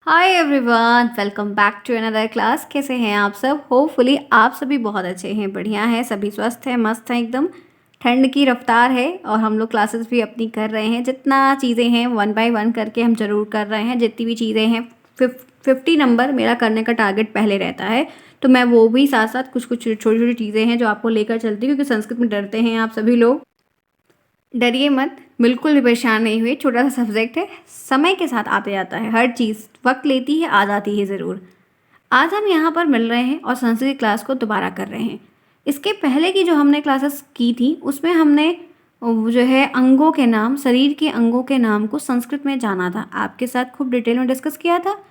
Hi everyone, welcome back to another class. कैसे हैं आप सब? होपफुली आप सभी बहुत अच्छे हैं, बढ़िया हैं, सभी स्वस्थ हैं, मस्त हैं एकदम। ठंड की रफ्तार है और हम लोग क्लासेस भी अपनी कर रहे हैं। जितना चीज़ें हैं वन बाय वन करके हम ज़रूर कर रहे हैं। जितनी भी चीज़ें हैं 50 नंबर मेरा करने का टारगेट पहले रहता है, तो मैं वो भी साथ साथ कुछ कुछ छोटी छोटी चीज़ें हैं जो आपको लेकर चलती हूँ, क्योंकि संस्कृत में डरते हैं आप सभी लोग। डरिए मत, बिल्कुल भी परेशान नहीं हुए। छोटा सा सब्जेक्ट है, समय के साथ आते जाता है। हर चीज़ वक्त लेती है, आ जाती है ज़रूर। आज हम यहाँ पर मिल रहे हैं और संस्कृत की क्लास को दोबारा कर रहे हैं। इसके पहले की जो हमने क्लासेस की थी उसमें हमने जो है अंगों के नाम, शरीर के अंगों के नाम को संस्कृत में जाना था, आपके साथ खूब डिटेल में डिस्कस किया था।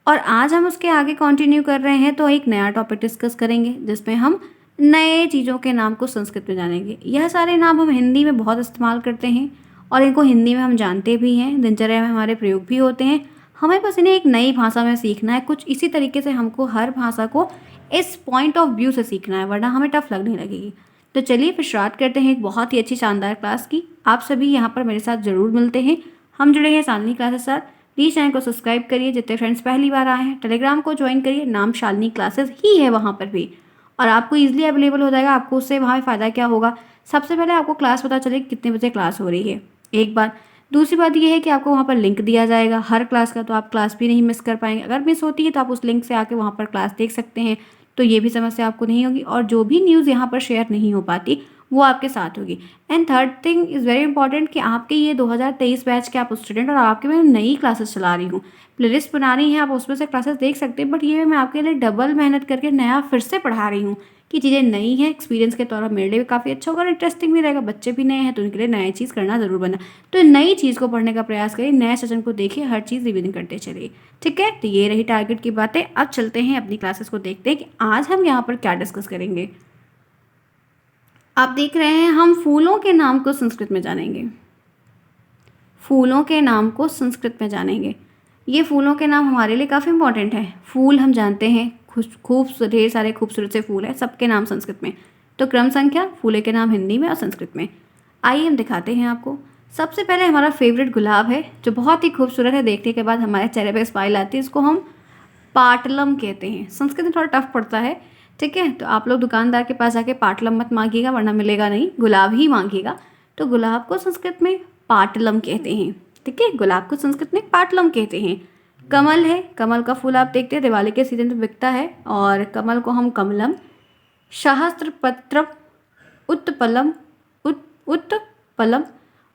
और आज हम उसके आगे कंटिन्यू कर रहे हैं, तो एक नया टॉपिक डिस्कस करेंगे जिसमें हम नए चीज़ों के नाम को संस्कृत में जानेंगे। यह सारे नाम हम हिंदी में बहुत इस्तेमाल करते हैं और इनको हिंदी में हम जानते भी हैं, दिनचर्या में हमारे प्रयोग भी होते हैं। हमें बस इन्हें एक नई भाषा में सीखना है। कुछ इसी तरीके से हमको हर भाषा को इस पॉइंट ऑफ व्यू से सीखना है, वरना हमें टफ लगने लगेगी। तो चलिए फिर स्टार्ट करते हैं एक बहुत ही अच्छी शानदार क्लास की। आप सभी यहाँ पर मेरे साथ ज़रूर मिलते हैं। हम जुड़े हैं शालिनी क्लासेस के साथ। प्लीज़ चैनल को सब्सक्राइब करिए। जितने फ्रेंड्स पहली बार आए हैं, टेलीग्राम को ज्वाइन करिए, नाम शालिनी क्लासेस ही है वहाँ पर भी, और आपको ईजिली अवेलेबल हो जाएगा। आपको उससे वहाँ फ़ायदा क्या होगा, सबसे पहले आपको क्लास पता चले कितने बजे क्लास हो रही है, एक बात। दूसरी बात यह है कि आपको वहाँ पर लिंक दिया जाएगा हर क्लास का, तो आप क्लास भी नहीं मिस कर पाएंगे। अगर मिस होती है तो आप उस लिंक से आके वहाँ पर क्लास देख सकते हैं, तो ये भी समस्या आपको नहीं होगी। और जो भी न्यूज़ यहाँ पर शेयर नहीं हो पाती वो आपके साथ होगी। And third thing is very important कि आपके ये 2023 बैच के आप स्टूडेंट, और आपके मैं नई क्लासेस चला रही हूँ, प्लेलिस्ट बना रही हैं, आप उसमें से क्लासेस देख सकते हैं। बट ये मैं आपके लिए डबल मेहनत करके नया फिर से पढ़ा रही हूँ कि चीज़ें नई हैं। एक्सपीरियंस के तौर पर मेरे लिए भी काफ़ी अच्छा होगा, इंटरेस्टिंग भी रहेगा। बच्चे भी नए हैं तो उनके लिए नई चीज़ करना ज़रूर बना। तो नई चीज़ को पढ़ने का प्रयास करिए, नए सेशन को देखिए, हर चीज़ रिवीजन करते चलिए, ठीक है। तो ये रही टारगेट की बातें। अब चलते हैं अपनी क्लासेस को देखते हैं कि आज हम यहाँ पर क्या डिस्कस करेंगे। आप देख रहे हैं, हम फूलों के नाम को संस्कृत में जानेंगे। फूलों के नाम को संस्कृत में जानेंगे। ये फूलों के नाम हमारे लिए काफ़ी इंपॉर्टेंट है। फूल हम जानते हैं, खूब ढेर सारे खूबसूरत से फूल हैं, सबके नाम संस्कृत में। तो क्रम संख्या, फूलों के नाम हिंदी में और संस्कृत में। आइए हम दिखाते हैं आपको। सबसे पहले हमारा फेवरेट गुलाब है, जो बहुत ही खूबसूरत है। देखने के बाद हमारे चेहरे पर स्माइल आती है। इसको हम पाटलम कहते हैं। संस्कृत में थोड़ा टफ पड़ता है, ठीक है। तो आप लोग दुकानदार के पास जाके पाटलम मत मांगिएगा, वरना मिलेगा नहीं, गुलाब ही मांगिएगा। तो गुलाब को संस्कृत में पाटलम कहते हैं, ठीक है। गुलाब को संस्कृत में पाटलम कहते हैं। कमल है, कमल का फूल आप देखते हैं दिवाली के सीजन में बिकता है, और कमल को हम कमलम, सहस्त्रपत्रम, उत्पलम, उत्पलम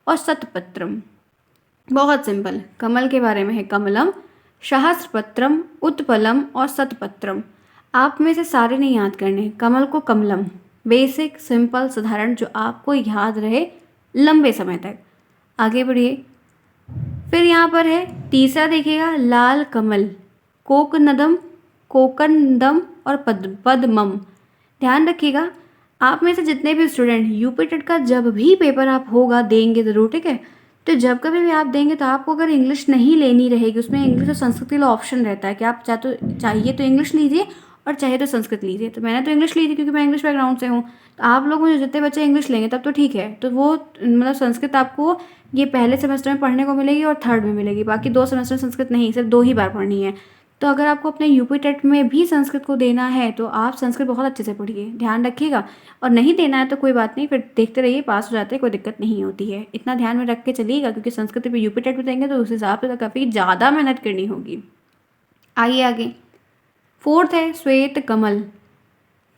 और शतपत्रम। बहुत सिंपल, कमल के बारे में है कमलम, सहस्त्रपत्रम, उत्पलम और शतपत्रम। आप में से सारे नहीं याद करने। कमल को कमलम, बेसिक सिंपल साधारण, जो आपको याद रहे लंबे समय तक। आगे बढ़िए। फिर यहाँ पर है तीसरा, देखिएगा, लाल कमल, कोकनदम, कोकनदम और पद्मम। ध्यान रखिएगा, आप में से जितने भी स्टूडेंट यूपी टेट का जब भी पेपर आप होगा देंगे ज़रूर, ठीक है। तो जब कभी भी आप देंगे तो आपको अगर इंग्लिश नहीं लेनी रहेगी, उसमें इंग्लिश और संस्कृत के लिए ऑप्शन रहता है कि आप चाहिए तो इंग्लिश लीजिए और चाहे तो संस्कृत लीजिए। तो मैंने तो इंग्लिश ली थी क्योंकि मैं इंग्लिश बैकग्राउंड से हूँ। तो आप लोग में जो जितने बच्चे इंग्लिश लेंगे तब तो ठीक है, तो वो मतलब संस्कृत आपको ये पहले सेमेस्टर में पढ़ने को मिलेगी और थर्ड में मिलेगी। बाकी 2 सेमेस्टर संस्कृत नहीं, सिर्फ 2 ही बार पढ़नी है। तो अगर आपको अपने यूपी टेट में भी संस्कृत को देना है तो आप संस्कृत बहुत अच्छे से पढ़िए, ध्यान रखिएगा। और नहीं देना है तो कोई बात नहीं, फिर देखते रहिए, पास हो जाते हैं, कोई दिक्कत नहीं होती है। इतना ध्यान में रख के चलिएगा, क्योंकि संस्कृत पे यूपी टेट में देंगे तो उस हिसाब से काफ़ी ज़्यादा मेहनत करनी होगी। आइए आगे। फोर्थ है श्वेत कमल,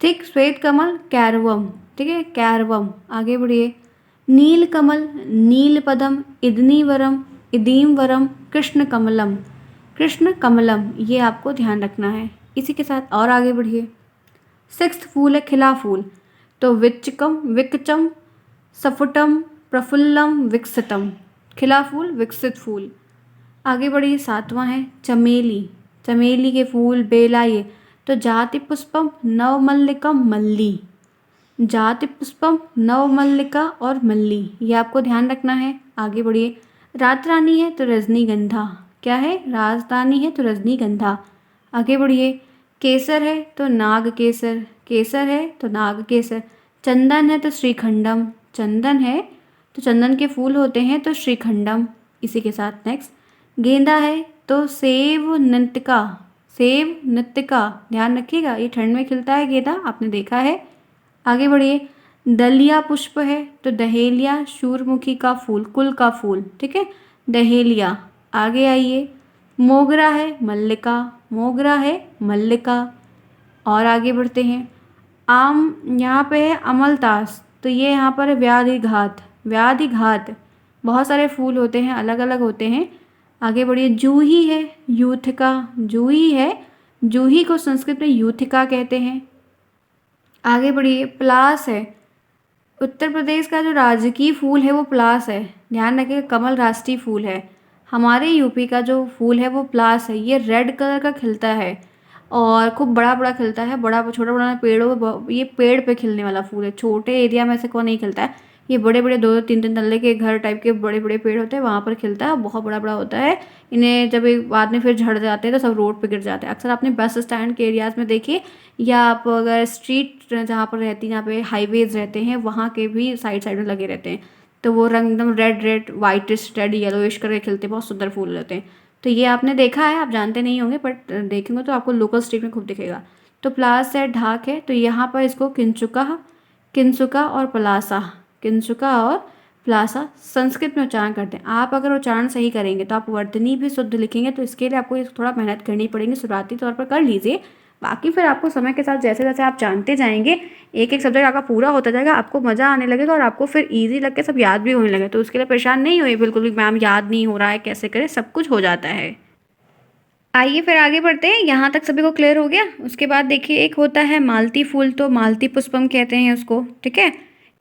ठीक, श्वेत कमल कैरवम, ठीक है, कैरवम। आगे बढ़िए। नील कमल, नीलपदम, इदनीवरम, इदीमवरम, कृष्ण कमलम, कृष्ण कमलम। ये आपको ध्यान रखना है। इसी के साथ और आगे बढ़िए। सिक्स्थ फूल है खिला फूल, तो विच्चकम, विकचम, सफुटम, प्रफुल्लम, विकसितम। खिला फूल, विकसित फूल। आगे बढ़िए। सातवां है चमेली, चमेली के फूल, बेला। ये तो जाति पुष्पम, नवमल्लिकम, मल्ली। जाति पुष्पम, नवमल्लिका और मल्ली, ये आपको ध्यान रखना है। आगे बढ़िए। रात रानी है तो रजनीगंधा, क्या है, राजधानी है तो रजनीगंधा। आगे बढ़िए। केसर है तो नाग केसर, केसर है तो नाग केसर। चंदन है तो श्रीखंडम, चंदन है तो चंदन के फूल होते हैं तो श्रीखंडम। इसी के साथ नेक्स्ट। गेंदा है तो सेव नृत्यका, सेव नृत्यका, ध्यान रखिएगा ये ठंड में खिलता है गेंदा, आपने देखा है। आगे बढ़िए। दलिया पुष्प है तो डहेलिया सूर्यमुखी का फूल, कुल का फूल, ठीक है, डहेलिया। आगे आइए। मोगरा है मल्लिका, मोगरा है मल्लिका। और आगे बढ़ते हैं। आम, यहाँ पे है अमलतास, तो ये यहाँ पर है व्याधिघात, व्याधिघात। बहुत सारे फूल होते हैं, अलग अलग होते हैं। आगे बढ़िए। जूही है यूथिका, जूही है, जूही को संस्कृत में यूथिका कहते हैं। आगे बढ़िए। पलास है, उत्तर प्रदेश का जो राजकीय फूल है वो पलास है, ध्यान रखिएगा, कमल राष्ट्रीय फूल है। हमारे यूपी का जो फूल है वो पलास है, ये रेड कलर का खिलता है और खूब बड़ा बड़ा खिलता है, बड़ा छोटा बड़ा पेड़ों पे, ये पेड़ पे खिलने वाला फूल है, छोटे एरिया में से कोई नहीं खिलता है। ये बड़े बड़े 2-3 तल्ले के घर टाइप के बड़े बड़े पेड़ होते हैं, वहाँ पर खिलता है, बहुत बड़ा बड़ा होता है। इन्हें जब एक बाद में फिर झड़ जाते हैं तो सब रोड पे गिर जाते हैं। अक्सर आपने बस स्टैंड के एरियाज़ में देखिए, या आप अगर स्ट्रीट जहाँ पर रहती हैं, जहाँ पे हाईवेज रहते हैं, वहाँ के भी साइड साइड में लगे रहते हैं, तो वो रंग एकदम red red whitish red yellowish करके खिलते हैं, बहुत सुंदर फूल रहते हैं। तो ये आपने देखा है, आप जानते नहीं होंगे, बट देखेंगे तो आपको लोकल स्ट्रीट में खूब दिखेगा। तो प्लास है, ढाक है, तो यहाँ पर इसको किंचुका, किंसुका और पलासा, किंसुका और प्लासा संस्कृत में उच्चारण करते हैं। आप अगर उच्चारण सही करेंगे तो आप वर्तनी भी शुद्ध लिखेंगे, तो इसके लिए आपको थोड़ा मेहनत करनी पड़ेगी, शुरुआती तौर पर कर लीजिए। बाकी फिर आपको समय के साथ जैसे जैसे आप जानते जाएंगे, एक एक सब्जेक्ट आपका पूरा होता जाएगा, आपको मज़ा आने लगेगा और आपको फिर ईजी लग के सब याद भी होने लगे। तो उसके लिए परेशान नहीं हुई बिल्कुल भी, मैम याद नहीं हो रहा है कैसे करें, सब कुछ हो जाता है। आइए फिर आगे बढ़ते हैं, यहाँ तक सभी को क्लियर हो गया। उसके बाद देखिए, एक होता है मालती फूल, तो मालती पुष्पम कहते हैं उसको, ठीक है।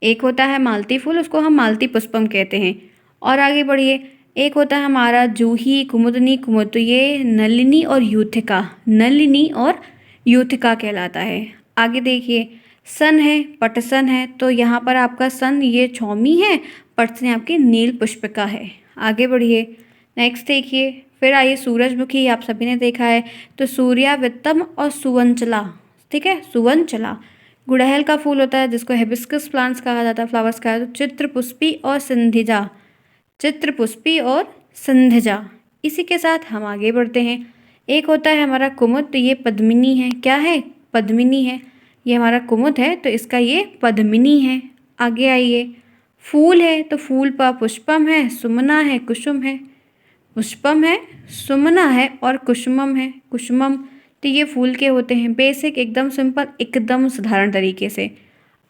एक होता है मालती फूल, उसको हम मालती पुष्पम कहते हैं। और आगे बढ़िए। एक होता है हमारा जूही, कुमुदनी, कुमुद, तो ये नलिनी और यूथिका, नलिनी और यूथिका कहलाता है। आगे देखिए। सन है, पटसन है, तो यहाँ पर आपका सन ये छौमी है, पटसन आपकी नील पुष्पिका है। आगे बढ़िए। नेक्स्ट देखिए। फिर आइए सूरजमुखी, आप सभी ने देखा है, तो सूर्यावित्तम और सुवंचला, ठीक है, सुवंचला। गुड़हल का फूल होता है जिसको हिबिस्कस प्लांट्स कहा जाता है, फ्लावर्स कहा जाता है। तो चित्रपुष्पी और सिंधिजा, चित्रपुष्पी और सिंधिजा। इसी के साथ हम आगे बढ़ते हैं। एक होता है हमारा कुमुद, तो ये पद्मिनी है, क्या है, पद्मिनी है, ये हमारा कुमुद है, तो इसका ये पद्मिनी है। आगे आइए। फूल है, तो फूल पर पुष्पम है, सुमना है, कुसुम है, पुष्पम है, सुमना है और कुसुमम है, कुसुमम। तो ये फूल के होते हैं, बेसिक, एकदम सिंपल, एकदम साधारण तरीके से।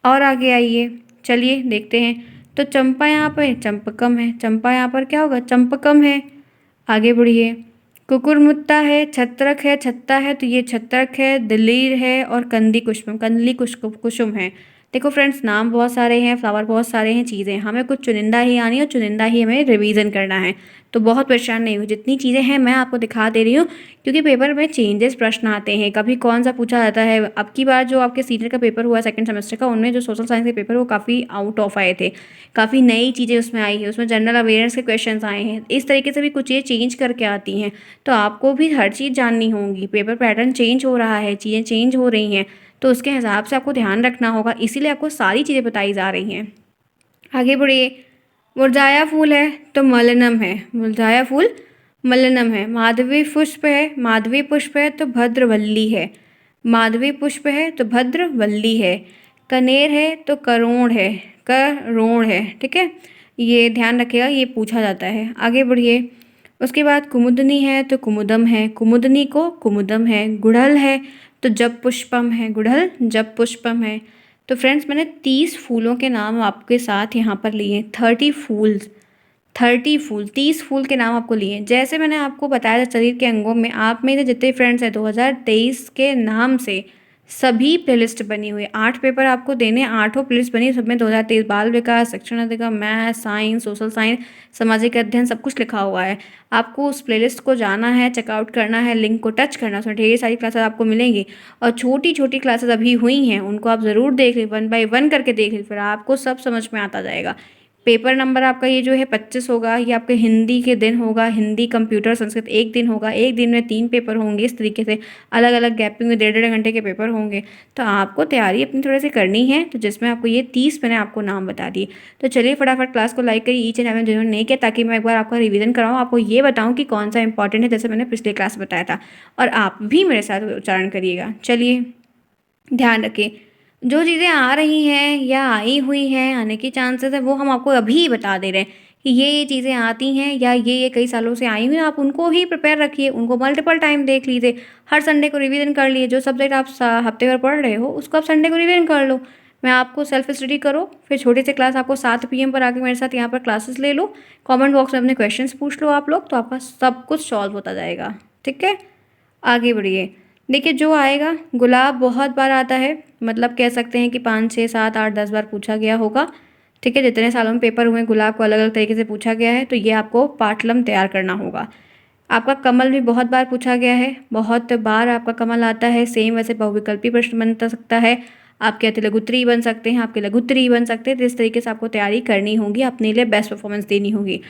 और आगे आइए, चलिए देखते हैं। तो चंपा यहाँ पर चंपकम है, चंपा यहाँ पर क्या होगा, चंपकम है। आगे बढ़िए। कुकुरमुत्ता है, छत्रक है, छत्ता है, तो ये छत्रक है, दलीर है और कंदी कुसुम, कंदली कुसुम है। देखो फ्रेंड्स, नाम बहुत सारे हैं, फ्लावर बहुत सारे हैं, चीज़ें हमें कुछ चुनिंदा ही आनी है और चुनिंदा ही हमें रिवीजन करना है, तो बहुत परेशान नहीं हो, जितनी चीज़ें हैं मैं आपको दिखा दे रही हूँ, क्योंकि पेपर में चेंजेस प्रश्न आते हैं, कभी कौन सा पूछा जाता है। अब की बार जो आपके सीनियर का पेपर हुआ सेकंड सेमेस्टर का, उनमें जो सोशल साइंस के पेपर वो काफ़ी आउट ऑफ आए थे, काफ़ी नई चीज़ें उसमें आई है, उसमें जनरल अवेयरनेस के क्वेश्चन आए हैं, इस तरीके से भी कुछ चीज़ें चेंज करके आती हैं। तो आपको भी हर चीज़ जाननी होगी, पेपर पैटर्न चेंज हो रहा है, चीज़ें चेंज हो रही हैं, तो उसके हिसाब से आपको ध्यान रखना होगा, इसीलिए आपको सारी चीज़ें बताई जा रही हैं। आगे बढ़िए। मुरझाया फूल है तो मलिनम है, मुरझाया फूल मलिनम है। माधवी पुष्प है, माधवी पुष्प है तो भद्रवल्ली है, माधवी पुष्प है तो भद्रवल्ली है। कनेर है तो करोड़ है, करोड़ है, ठीक है, ये ध्यान रखिएगा, ये पूछा जाता है। आगे बढ़िए। उसके बाद कुमुदनी है तो कुमुदम है, कुमुदनी को कुमुदम है। गुड़हल है तो जब पुष्पम है, गुड़हल जब पुष्पम है। तो फ्रेंड्स, मैंने 30 फूलों के नाम आपके साथ यहाँ पर लिए, 30 फूल्स, 30 फूल, 30 फूल के नाम आपको लिए। जैसे मैंने आपको बताया था शरीर के अंगों में, आप मेरे जितने फ्रेंड्स हैं 2023 के नाम से सभी प्लेलिस्ट बनी हुई है, 8 पेपर आपको देने, 8 प्लेलिस्ट बनी, सब में 2023 बाल विकास, शिक्षण अधिकार, मैथ, साइंस, सोशल साइंस, सामाजिक अध्ययन, सब कुछ लिखा हुआ है। आपको उस प्लेलिस्ट को जाना है, चेकआउट करना है, लिंक को टच करना, उसमें ढेर सारी क्लासेस आपको मिलेंगी, और छोटी छोटी क्लासेस अभी हुई हैं, उनको आप ज़रूर देख लें, 1 बाय 1 करके देख लें, फिर आपको सब समझ में आता जाएगा। पेपर नंबर आपका ये जो है 25 होगा। ये आपके हिंदी के दिन होगा, हिंदी, कंप्यूटर, संस्कृत एक दिन होगा। एक दिन में 3 पेपर होंगे, इस तरीके से अलग अलग गैपिंग में 1.5 घंटे के पेपर होंगे। तो आपको तैयारी अपनी थोड़ी सी करनी है, तो जिसमें आपको ये 30 मैंने आपको नाम बता दिए। तो चलिए फटाफट क्लास को लाइक करिए ईच एंड एवरी जिन्होंने नहीं किया, ताकि मैं एक बार आपका रिवीजन कराऊँ, आपको ये बताऊँ कि कौन सा इंपॉर्टेंट है, जैसे मैंने पिछले क्लास में बताया था। और आप भी मेरे साथ उच्चारण करिएगा। चलिए ध्यान रखिए, जो चीज़ें आ रही हैं या आई हुई हैं, आने की चांसेस है, वो हम आपको अभी बता दे रहे हैं कि ये चीज़ें आती हैं या ये कई सालों से आई हुई हैं। आप उनको ही प्रिपेयर रखिए, उनको मल्टीपल टाइम देख लीजिए, हर संडे को रिवीजन कर लिए। जो सब्जेक्ट आप हफ्ते भर पढ़ रहे हो उसको आप संडे को रिवीजन कर लो। मैं आपको सेल्फ स्टडी करो, फिर छोटी सी क्लास आपको 7 PM पर आके मेरे साथ यहाँ पर क्लासेस ले लो। कमेंट बॉक्स में अपने क्वेश्चंस पूछ लो आप लोग, तो आपका सब कुछ सॉल्व होता जाएगा। ठीक है, आगे बढ़िए। देखिए जो आएगा, गुलाब बहुत बार आता है, मतलब कह सकते हैं कि 5, 6, 7, 8, 10 बार पूछा गया होगा। ठीक है, जितने सालों में पेपर हुए गुलाब को अलग अलग तरीके से पूछा गया है, तो ये आपको पाटलम तैयार करना होगा। आपका कमल भी बहुत बार पूछा गया है, बहुत बार आपका कमल आता है। सेम वैसे बहुविकल्पी प्रश्न बन सकता है, आपके अतिलघुत्तरी बन सकते हैं, आपके लघुत्तरी बन सकते हैं। तो इस तरीके से आपको तैयारी करनी होगी, अपने लिए बेस्ट परफॉर्मेंस देनी होगी।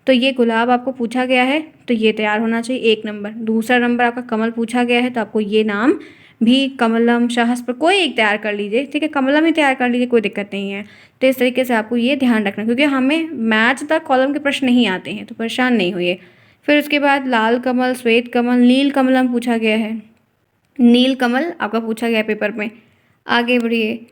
तो ये गुलाब आपको पूछा गया है, तो ये तैयार होना चाहिए 1 नंबर। दूसरा नंबर आपका कमल पूछा गया है, तो आपको ये नाम भी कमलम, सहस्त्र, कोई एक तैयार कर लीजिए। ठीक है, कमलम ही तैयार कर लीजिए, कोई दिक्कत नहीं है। तो इस तरीके से आपको ये ध्यान रखना, क्योंकि हमें मैच तक कॉलम के प्रश्न नहीं आते हैं, तो परेशान नहीं होइए। फिर उसके बाद लाल कमल, श्वेत कमल, नील कमलम पूछा गया है। नील कमल आपका पूछा गया है पेपर में। आगे बढ़िए।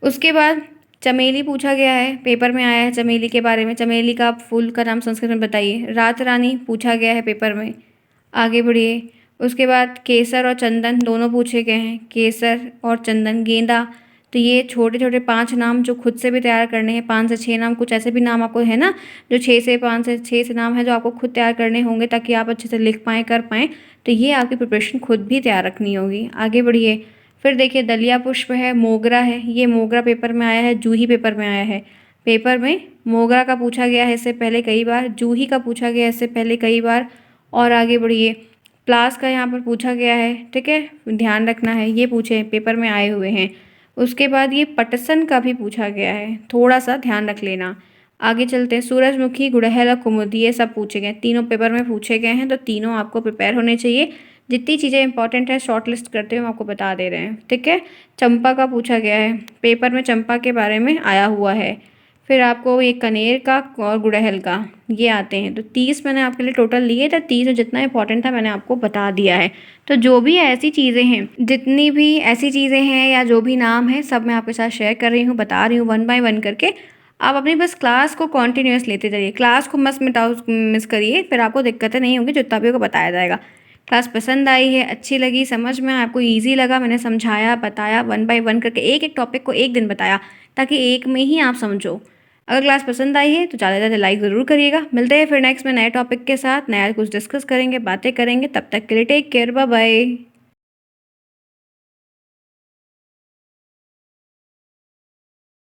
उसके बाद चमेली पूछा गया है, पेपर में आया है चमेली के बारे में। चमेली का फूल का नाम संस्कृत में बताइए। रात रानी पूछा गया है पेपर में। आगे बढ़िए। उसके बाद केसर और चंदन दोनों पूछे गए हैं, केसर और चंदन, गेंदा। तो ये छोटे छोटे 5 नाम जो खुद से भी तैयार करने हैं, 5 से 6 नाम, कुछ ऐसे भी नाम आपको है ना, जो 5 से 6 से नाम है जो आपको खुद तैयार करने होंगे, ताकि आप अच्छे से लिख पाएँ, कर पाएँ। तो ये आपकी प्रिपरेशन खुद भी तैयार रखनी होगी। आगे बढ़िए। फिर देखिए दलिया पुष्प है, मोगरा है। ये मोगरा पेपर में आया है, जूही पेपर में आया है। पेपर में मोगरा का पूछा गया है इससे पहले कई बार, जूही का पूछा गया है इससे पहले कई बार। और आगे बढ़िए, प्लास का यहाँ पर पूछा गया है। ठीक है, ध्यान रखना है, ये पूछे पेपर में आए हुए हैं। उसके बाद ये पटसन का भी पूछा गया है, थोड़ा सा ध्यान रख लेना। आगे चलते हैं, सूरजमुखी, गुड़हल और कुमुदी, ये सब पूछे गए, तीनों पेपर में पूछे गए हैं। तो तीनों आपको प्रिपेयर होने चाहिए। जितनी चीज़ें इंपॉर्टेंट है शॉर्ट लिस्ट करते हुए हम आपको बता दे रहे हैं। ठीक है, चंपा का पूछा गया है, पेपर में चंपा के बारे में आया हुआ है। फिर आपको ये कनेर का और गुड़हल का ये आते हैं। तो 30 मैंने आपके लिए टोटल लिए थे, 30 में जितना इंपॉर्टेंट था मैंने आपको बता दिया है। तो जो भी ऐसी चीज़ें हैं, जितनी भी ऐसी चीज़ें हैं या जो भी नाम है, सब मैं आपके साथ शेयर कर रही हूँ, बता रही हूँ 1 बाय 1 करके। आप अपनी बस क्लास को कॉन्टिन्यूस लेते जाइए, क्लास को मत मिस करिए, फिर आपको दिक्कतें नहीं होंगी, जितना भी आपको बताया जाएगा। क्लास पसंद आई है, अच्छी लगी, समझ में आपको इजी लगा, मैंने समझाया, बताया 1 बाय 1 करके, एक एक टॉपिक को एक दिन बताया, ताकि एक में ही आप समझो। अगर क्लास पसंद आई है तो ज़्यादा से ज़्यादा लाइक ज़रूर करिएगा। मिलते हैं फिर नेक्स्ट में नए टॉपिक के साथ, नया कुछ डिस्कस करेंगे, बातें करेंगे। तब तक के लिए टेक केयर, बाय बाय।